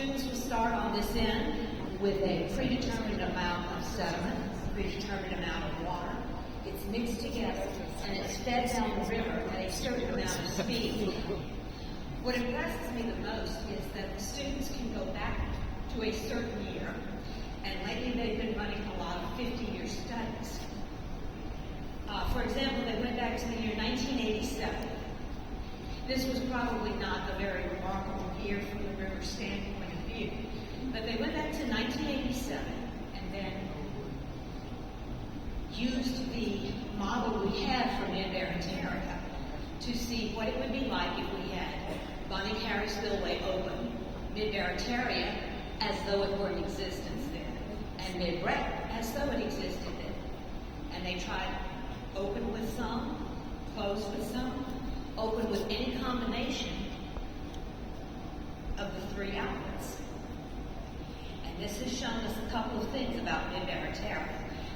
students will start on this end with a predetermined amount of sediment, predetermined amount of water. It's mixed together and it's fed down the river at a certain amount of speed. What impresses me the most is that the students can go back to a certain year, and lately they've been running a lot of 50-year studies. For example, they went back to the year 1987. This was probably not a very remarkable year from the river standpoint of view, but they went back to 1987 and then used the model we had for Mid-Barataria to see what it would be like if we had Bonnie Carey Spillway open, Mid-Barataria as though it were in existence then, and Mid-Brett as though it existed then. And they tried open with some, closed with some, open with any combination of the three outlets. And this has shown us a couple of things about Mid-Barataria.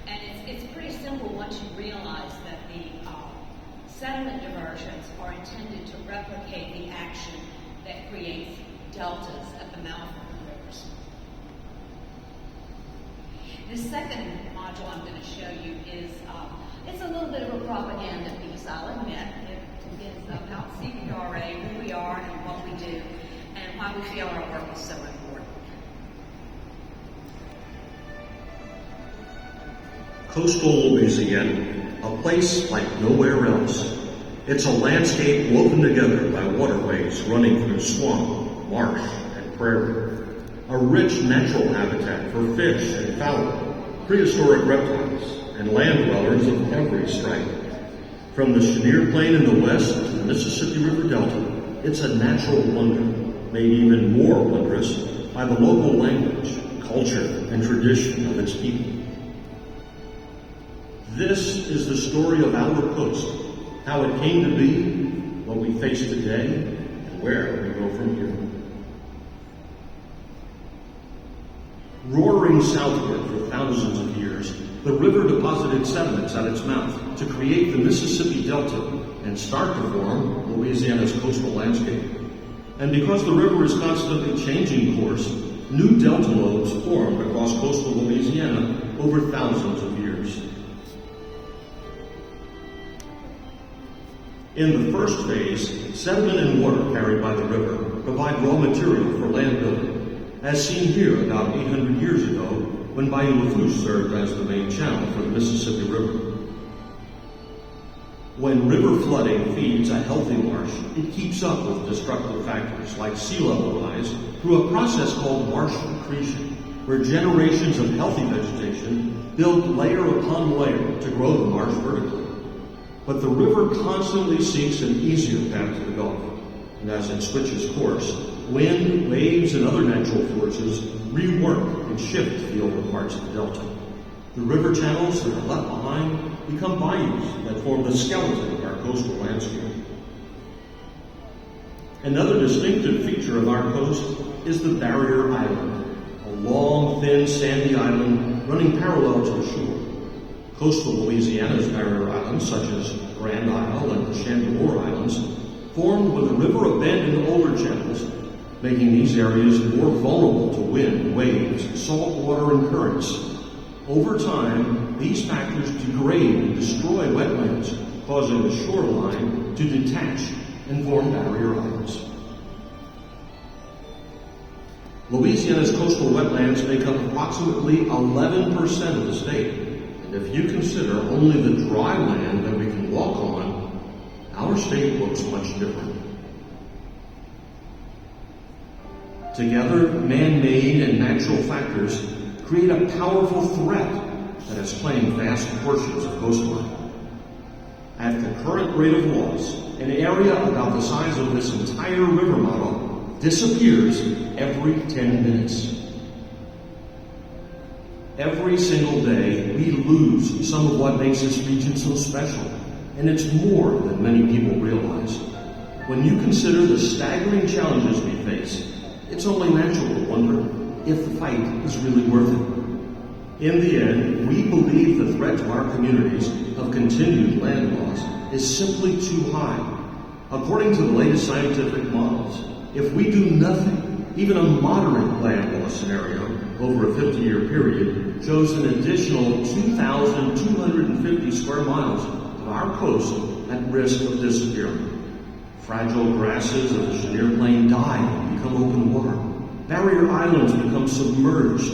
And it's pretty simple once you realize that the sediment diversions are intended to replicate the action that creates deltas at the mouth of the rivers. The second module I'm going to show you is, it's a little bit of a propaganda piece, I'll admit. It is about CPRA, who we are and what we do, and why we feel our work is so important. Coastal Louisiana, a place like nowhere else. It's a landscape woven together by waterways running through swamp, marsh, and prairie. A rich natural habitat for fish and fowl, prehistoric reptiles, and land dwellers of every stripe. From the Chenier Plain in the west to the Mississippi River Delta, it's a natural wonder, made even more wondrous by the local language, culture, and tradition of its people. This is the story of our coast, how it came to be, what we face today, and where we go from here. Roaring southward for thousands of years, the river deposited sediments at its mouth to create the Mississippi Delta and start to form Louisiana's coastal landscape. And because the river is constantly changing course, new delta lobes formed across coastal Louisiana over thousands of years. In the first phase, sediment and water carried by the river provide raw material for land building, as seen here about 800 years ago when Bayou Lafourche served as the main channel for the Mississippi River. When river flooding feeds a healthy marsh, it keeps up with destructive factors like sea level rise through a process called marsh accretion, where generations of healthy vegetation build layer upon layer to grow the marsh vertically. But the river constantly seeks an easier path to the Gulf, and as it switches course, wind, waves, and other natural forces rework and shift the older parts of the delta. The river channels that are left behind become bayous that form the skeleton of our coastal landscape. Another distinctive feature of our coast is the Barrier Island, a long, thin, sandy island running parallel to the shore. Coastal Louisiana's barrier islands, such as Grand Isle and the Chandeleur Islands, formed when the river abandoned older channels, making these areas more vulnerable to wind, waves, salt water, and currents. Over time, these factors degrade and destroy wetlands, causing the shoreline to detach and form barrier islands. Louisiana's coastal wetlands make up approximately 11% of the state. And if you consider only the dry land that we can walk on, our state looks much different. Together, man-made and natural factors create a powerful threat that is claiming vast portions of coastline. At the current rate of loss, an area about the size of this entire river model disappears every 10 minutes. Every single day, we lose some of what makes this region so special, and it's more than many people realize. When you consider the staggering challenges we face, it's only natural to wonder if the fight is really worth it. In the end, we believe the threat to our communities of continued land loss is simply too high. According to the latest scientific models, if we do nothing, even a moderate land loss scenario over a 50-year period shows an additional 2,250 square miles of our coast at risk of disappearing. Fragile grasses of the Chenier Plain die and become open water. Barrier islands become submerged,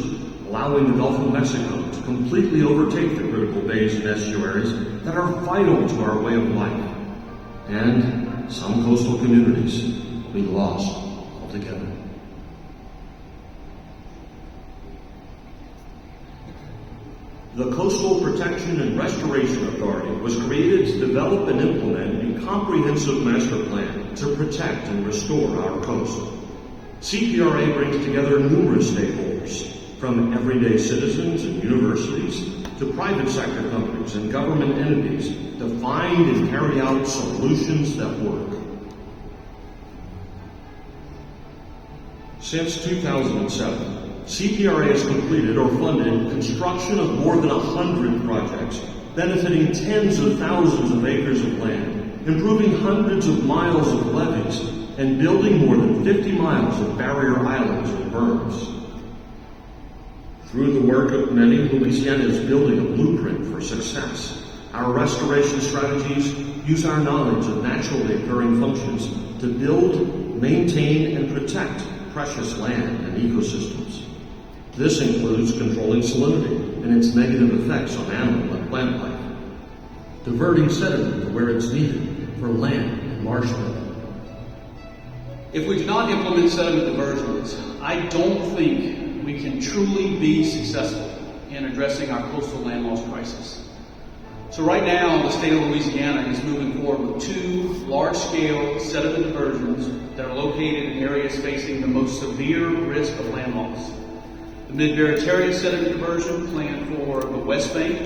allowing the Gulf of Mexico to completely overtake the critical bays and estuaries that are vital to our way of life. And some coastal communities will be lost altogether. The Coastal Protection and Restoration Authority was created to develop and implement a comprehensive master plan to protect and restore our coast. CPRA brings together numerous stakeholders, from everyday citizens and universities to private sector companies and government entities, to find and carry out solutions that work. Since 2007, CPRA has completed or funded construction of more than 100 projects, benefiting tens of thousands of acres of land, improving hundreds of miles of levees, and building more than 50 miles of barrier islands and berms. Through the work of many, Louisiana is building a blueprint for success. Our restoration strategies use our knowledge of naturally occurring functions to build, maintain, and protect precious land and ecosystems. This includes controlling salinity and its negative effects on animal and plant life, diverting sediment to where it's needed for land and marshland. If we do not implement sediment diversions, I don't think we can truly be successful in addressing our coastal land loss crisis. So right now, the state of Louisiana is moving forward with 2 large-scale sediment diversions that are located in areas facing the most severe risk of land loss. The Mid-Barataria sediment diversion planned for the West Bank,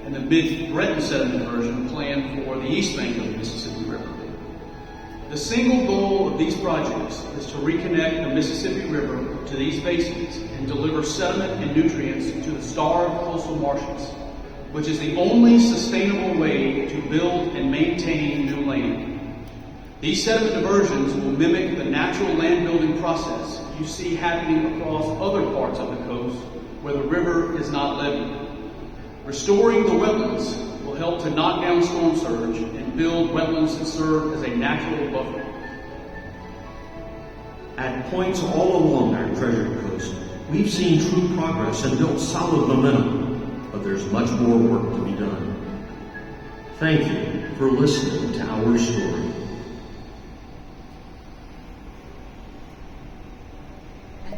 and the Mid-Breton sediment diversion planned for the East Bank of the Mississippi River. The single goal of these projects is to reconnect the Mississippi River to these basins and deliver sediment and nutrients to the starved coastal marshes, which is the only sustainable way to build and maintain new land. These sediment diversions will mimic the natural land building process you see happening across other parts of the coast where the river is not leveed. Restoring the wetlands will help to knock down storm surge and build wetlands that serve as a natural buffer. At points all along our treasured coast, we've seen true progress and built solid momentum, but there's much more work to be done. Thank you for listening to our story.